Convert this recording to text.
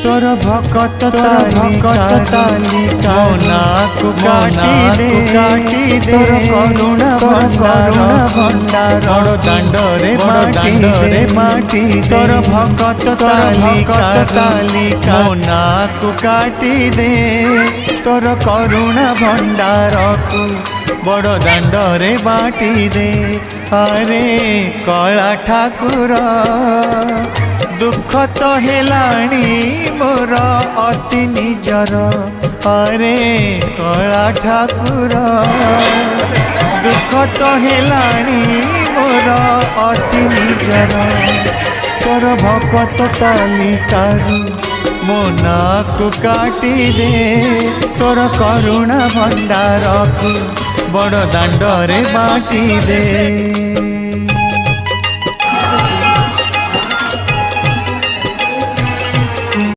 तोर भकत तालिका नाकु काटी दे तोर करुणा भंडार बड़ दांडरे माटी तोर भकत तालिका नाकु काटी दे तोर करुणा भंडार को बड़ दांडरे बाटी दे। अरे कला ठाकुर दुख तो हेलाणी मोर अति निजर। अरे कला ठाकुर दुख तो हेलाणी मोर अति निजर। तोर भकत तालिकारु मो नाकु काटी दे तोर करुणा भंडार को बड़ दांडरे बाटी दे।